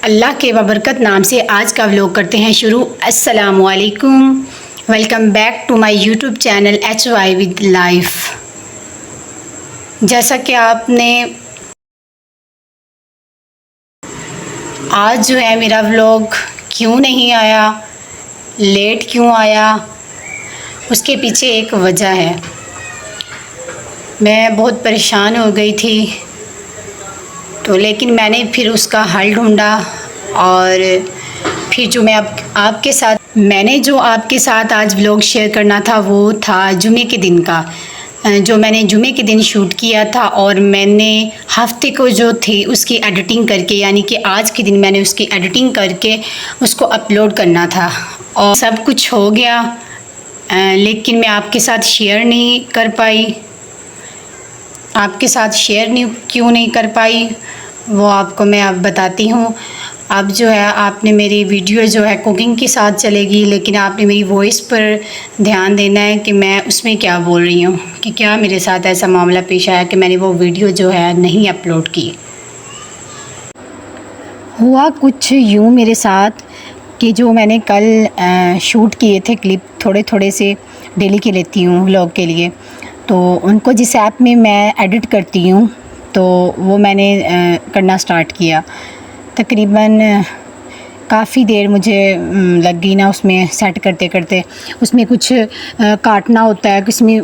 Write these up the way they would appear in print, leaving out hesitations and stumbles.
अल्लाह के बबरकत नाम से आज का व्लॉग करते हैं शुरू। अस्सलामु अलैकुम, welcome back to my YouTube channel HY with life. जैसा कि आपने आज जो है मेरा व्लॉग क्यों नहीं आया, लेट क्यों आया, उसके पीछे एक वजह है। मैं बहुत परेशान हो गई थी तो लेकिन मैंने फिर उसका हल ढूंढा और फिर जो मैं आपके साथ आज व्लॉग शेयर करना था वो था जुमे के दिन का, जो मैंने जुमे के दिन शूट किया था। और मैंने हफ्ते को जो थी उसकी एडिटिंग करके, यानी कि आज के दिन मैंने उसकी एडिटिंग करके उसको अपलोड करना था और सब कुछ हो गया, लेकिन मैं आपके साथ शेयर नहीं कर पाई। क्यों नहीं कर पाई वो आपको मैं अब बताती हूँ। अब जो है आपने मेरी वीडियो जो है कुकिंग के साथ चलेगी, लेकिन आपने मेरी वॉइस पर ध्यान देना है कि मैं उसमें क्या बोल रही हूँ, कि क्या मेरे साथ ऐसा मामला पेश आया कि मैंने वो वीडियो जो है नहीं अपलोड की। हुआ कुछ यूँ मेरे साथ कि जो मैंने कल शूट किए थे क्लिप, थोड़े थोड़े से डेली के लेती हूँ व्लॉग के लिए, तो उनको जिस ऐप में मैं एडिट करती हूँ तो वो मैंने करना स्टार्ट किया। तकरीबन काफ़ी देर मुझे लग गई ना उसमें सेट करते करते। उसमें कुछ काटना होता है, किसी में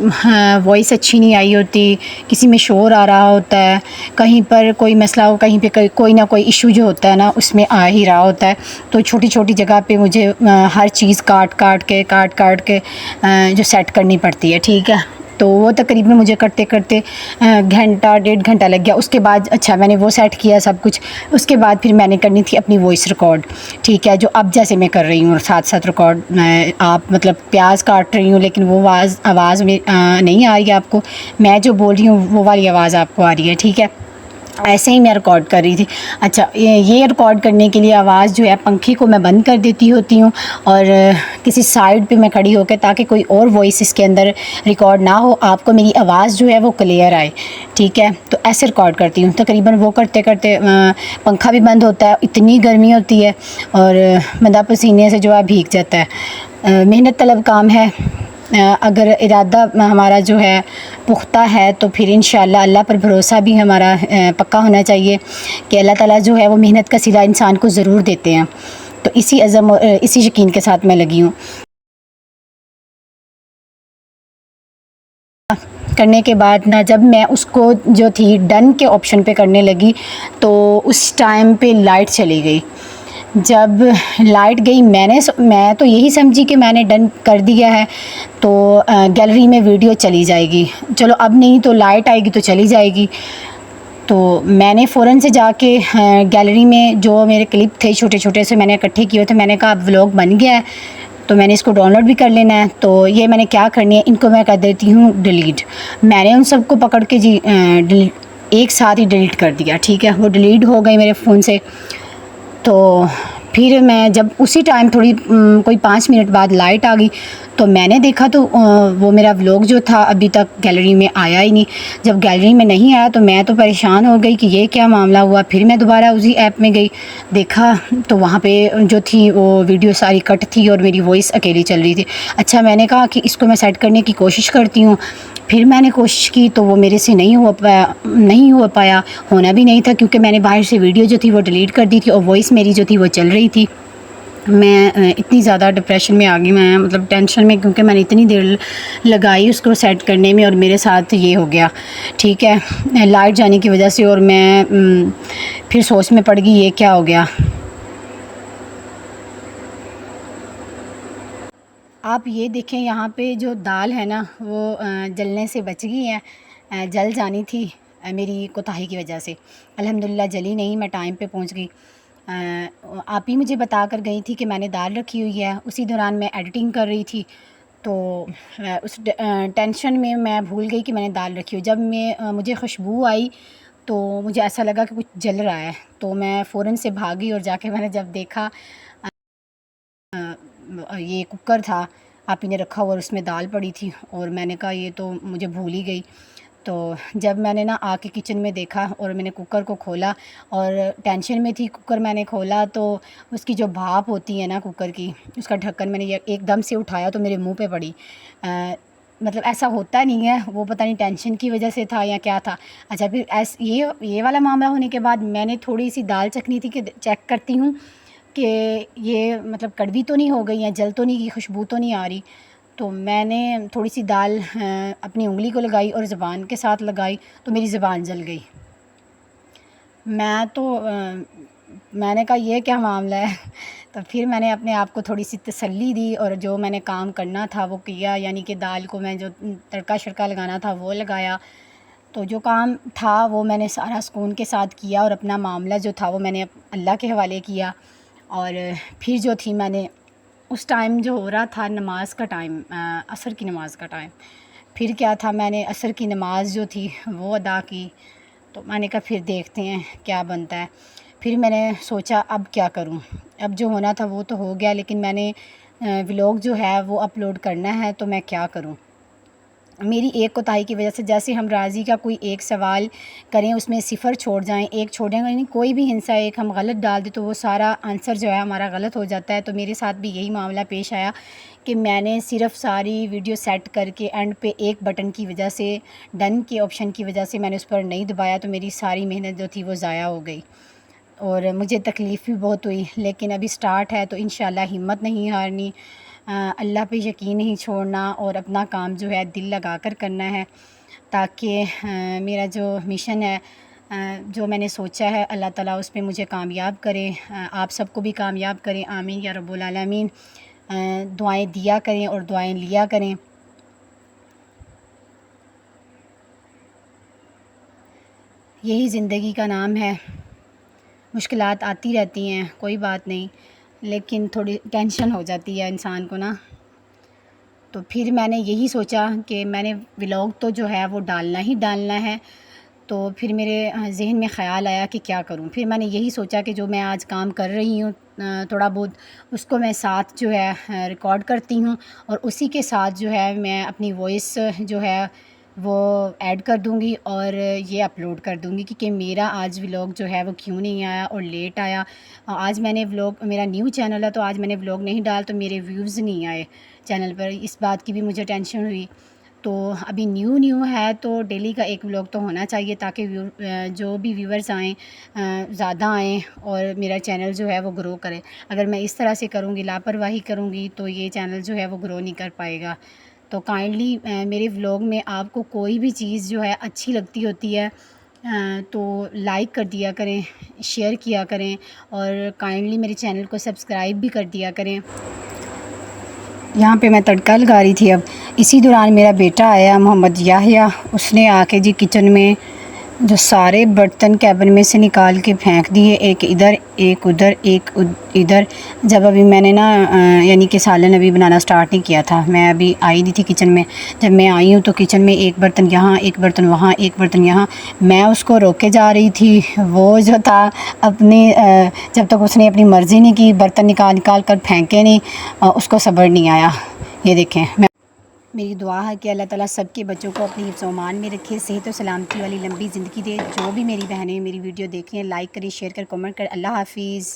वॉइस अच्छी नहीं आई होती, किसी में शोर आ रहा होता है, कहीं पर कोई मसला हो, कहीं पे कोई ना कोई इशू जो होता है ना उसमें आ ही रहा होता है। तो छोटी छोटी जगह पे मुझे हर चीज़ काट काट के जो सेट करनी पड़ती है, ठीक है। तो वो तकरीबन मुझे करते करते घंटा डेढ़ घंटा लग गया। उसके बाद अच्छा मैंने वो सेट किया सब कुछ, उसके बाद फिर मैंने करनी थी अपनी वॉइस रिकॉर्ड, ठीक है, जो अब जैसे मैं कर रही हूँ साथ साथ रिकॉर्ड। आप मतलब प्याज काट रही हूँ लेकिन वो आवाज़ में नहीं आ रही है आपको, मैं जो बोल रही हूँ वो वाली आवाज़ आपको आ रही है, ठीक है। ऐसे ही मैं रिकॉर्ड कर रही थी। अच्छा ये रिकॉर्ड करने के लिए आवाज़ जो है पंखे को मैं बंद कर देती होती हूँ और किसी साइड पे मैं खड़ी होकर, ताकि कोई और वॉइस इसके अंदर रिकॉर्ड ना हो, आपको मेरी आवाज़ जो है वो क्लियर आए, ठीक है। तो ऐसे रिकॉर्ड करती हूँ। तकरीबन वो करते करते पंखा भी बंद होता है, इतनी गर्मी होती है और बंदा पसीने से जो है भीग जाता है। मेहनत तलब काम है। अगर इरादा हमारा जो है पुख्ता है तो फिर इंशाअल्लाह अल्लाह पर भरोसा भी हमारा पक्का होना चाहिए कि अल्लाह ताला जो है वो मेहनत का सिला इंसान को ज़रूर देते हैं। तो इसी अज़म और इसी यकीन के साथ मैं लगी हूँ। करने के बाद ना जब मैं उसको जो थी डन के ऑप्शन पे करने लगी तो उस टाइम पे लाइट चली गई। जब लाइट गई मैं तो यही समझी कि मैंने डन कर दिया है तो गैलरी में वीडियो चली जाएगी, चलो अब नहीं तो लाइट आएगी तो चली जाएगी। तो मैंने फ़ौरन से जाके गैलरी में जो मेरे क्लिप थे छोटे छोटे से मैंने इकट्ठे किए थे, मैंने कहा अब व्लॉग बन गया है तो मैंने इसको डाउनलोड भी कर लेना है। तो ये मैंने क्या करनी है, इनको मैं कर देती हूँ डिलीट। मैंने उन सबको पकड़ के जी एक साथ ही डिलीट कर दिया, ठीक है। वो डिलीट हो गई मेरे फ़ोन से। तो फिर मैं जब उसी टाइम थोड़ी कोई 5 मिनट बाद लाइट आ गई तो मैंने देखा तो वो मेरा व्लॉग जो था अभी तक गैलरी में आया ही नहीं। जब गैलरी में नहीं आया तो मैं तो परेशान हो गई कि ये क्या मामला हुआ। फिर मैं दोबारा उसी ऐप में गई, देखा तो वहाँ पे जो थी वो वीडियो सारी कट थी और मेरी वॉइस अकेली चल रही थी। अच्छा मैंने कहा कि इसको मैं सेट करने की कोशिश करती हूँ। फिर मैंने कोशिश की तो वो मेरे से नहीं हो पाया, होना भी नहीं था, क्योंकि मैंने बाहर से वीडियो जो थी वो डिलीट कर दी थी और वॉइस मेरी जो थी वो चल रही थी। मैं इतनी ज़्यादा डिप्रेशन में आ गई, मैं मतलब टेंशन में, क्योंकि मैंने इतनी देर लगाई उसको सेट करने में और मेरे साथ ये हो गया, ठीक है, लाइट जाने की वजह से। और मैं फिर सोच में पड़ गई ये क्या हो गया। आप ये देखें यहाँ पे जो दाल है ना वो जलने से बच गई है, जल जानी थी मेरी कोताही की वजह से। अल्हम्दुलिल्लाह जली नहीं, मैं टाइम पे पहुँच गई। आप ही मुझे बता कर गई थी कि मैंने दाल रखी हुई है, उसी दौरान मैं एडिटिंग कर रही थी तो उस टेंशन में मैं भूल गई कि मैंने दाल रखी हुई। जब मुझे खुशबू आई तो मुझे ऐसा लगा कि कुछ जल रहा है, तो मैं फ़ौरन से भागी और जाके मैंने जब देखा ये कुकर था आप ही ने रखा हुआ और उसमें दाल पड़ी थी और मैंने कहा ये तो मुझे भूल ही गई। तो जब मैंने ना आके किचन में देखा और मैंने कुकर को खोला और टेंशन में थी, कुकर मैंने खोला तो उसकी जो भाप होती है ना कुकर की, उसका ढक्कन मैंने ये एकदम से उठाया तो मेरे मुंह पे पड़ी। मतलब ऐसा होता नहीं है, वो पता नहीं टेंशन की वजह से था या क्या था। अच्छा, फिर ये वाला मामला होने के बाद मैंने थोड़ी सी दाल चखनी थी कि चेक करती हूँ कि ये मतलब कड़वी तो नहीं हो गई या जल तो नहीं की, खुशबू तो नहीं आ रही। तो मैंने थोड़ी सी दाल अपनी उंगली को लगाई और ज़ुबान के साथ लगाई तो मेरी ज़ुबान जल गई। मैंने कहा ये क्या मामला है। तो फिर मैंने अपने आप को थोड़ी सी तसल्ली दी और जो मैंने काम करना था वो किया, यानी कि दाल को मैं जो तड़का शड़का लगाना था वो लगाया। तो जो काम था वो मैंने सारा सुकून के साथ किया और अपना मामला जो था वो मैंने अल्लाह के हवाले किया। और फिर जो थी मैंने उस टाइम जो हो रहा था नमाज का टाइम, असर की नमाज़ का टाइम, फिर क्या था, मैंने असर की नमाज़ जो थी वो अदा की। तो मैंने कहा फिर देखते हैं क्या बनता है। फिर मैंने सोचा अब क्या करूं, अब जो होना था वो तो हो गया, लेकिन मैंने व्लॉग जो है वो अपलोड करना है, तो मैं क्या करूं। मेरी एक कोताही की वजह से, जैसे हम राज़ी का कोई एक सवाल करें उसमें सिफ़र छोड़ जाएं, एक छोड़ें, यानी कोई भी हिस्सा एक हम गलत डाल दें तो वो सारा आंसर जो है हमारा गलत हो जाता है। तो मेरे साथ भी यही मामला पेश आया कि मैंने सिर्फ़ सारी वीडियो सेट करके एंड पे एक बटन की वजह से, डन के ऑप्शन की वजह से मैंने उस पर नहीं दबाया, तो मेरी सारी मेहनत जो थी वो ज़ाया हो गई और मुझे तकलीफ़ भी बहुत हुई। लेकिन अभी स्टार्ट है तो इंशाल्लाह हिम्मत नहीं हारनी, अल्लाह पे यकीन नहीं छोड़ना और अपना काम जो है दिल लगा कर करना है, ताकि मेरा जो मिशन है, जो मैंने सोचा है, अल्लाह ताला उस पे मुझे कामयाब करे, आप सबको भी कामयाब करें, आमीन या रब्बुल आलमीन। दुआएं दिया करें और दुआएं लिया करें। यही ज़िंदगी का नाम है। मुश्किलात आती रहती हैं, कोई बात नहीं, लेकिन थोड़ी टेंशन हो जाती है इंसान को ना। तो फिर मैंने यही सोचा कि मैंने व्लॉग तो जो है वो डालना ही डालना है। तो फिर मेरे ज़हन में ख़्याल आया कि क्या करूं। फिर मैंने यही सोचा कि जो मैं आज काम कर रही हूँ थोड़ा बहुत, उसको मैं साथ जो है रिकॉर्ड करती हूँ और उसी के साथ जो है मैं अपनी वॉइस जो है वो ऐड कर दूँगी और ये अपलोड कर दूँगी कि मेरा आज व्लॉग जो है वो क्यों नहीं आया और लेट आया। आज मैंने व्लॉग, मेरा न्यू चैनल है तो आज मैंने व्लॉग नहीं डाला तो मेरे व्यूज़ नहीं आए चैनल पर। इस बात की भी मुझे टेंशन हुई। तो अभी न्यू है तो डेली का एक व्लॉग तो होना चाहिए, ताकि जो भी व्यूवर्स आएँ ज़्यादा आएँ और मेरा चैनल जो है वो ग्रो करे। अगर मैं इस तरह से करूँगी, लापरवाही करूँगी, तो ये चैनल जो है वो ग्रो नहीं कर पाएगा। तो काइंडली मेरे व्लॉग में आपको कोई भी चीज़ जो है अच्छी लगती होती है तो लाइक कर दिया करें, शेयर किया करें और काइंडली मेरे चैनल को सब्सक्राइब भी कर दिया करें। यहाँ पे मैं तड़का लगा रही थी। अब इसी दौरान मेरा बेटा आया, मोहम्मद याहिया। उसने आके जी किचन में जो सारे बर्तन कैबिन में से निकाल के फेंक दिए, एक इधर एक उधर एक इधर। जब अभी मैंने ना यानी कि सालन अभी बनाना स्टार्ट नहीं किया था, मैं अभी आई नहीं थी किचन में। जब मैं आई हूँ तो किचन में एक बर्तन यहाँ, एक बर्तन वहाँ, एक बर्तन यहाँ। मैं उसको रोके जा रही थी, वो जो था अपनी जब तक उसने अपनी मर्ज़ी नहीं की, बर्तन निकाल निकाल कर फेंके नहीं, उसको सब्र नहीं आया। ये देखें, मेरी दुआ है कि अल्लाह ताला सबके बच्चों को अपनी हिफ्ज़ व अमान में रखे, सेहत और सलामती वाली लंबी ज़िंदगी दे। जो भी मेरी बहनें मेरी वीडियो देख रही हैं, लाइक करें, शेयर करें, कमेंट करें। अल्लाह हाफ़िज़।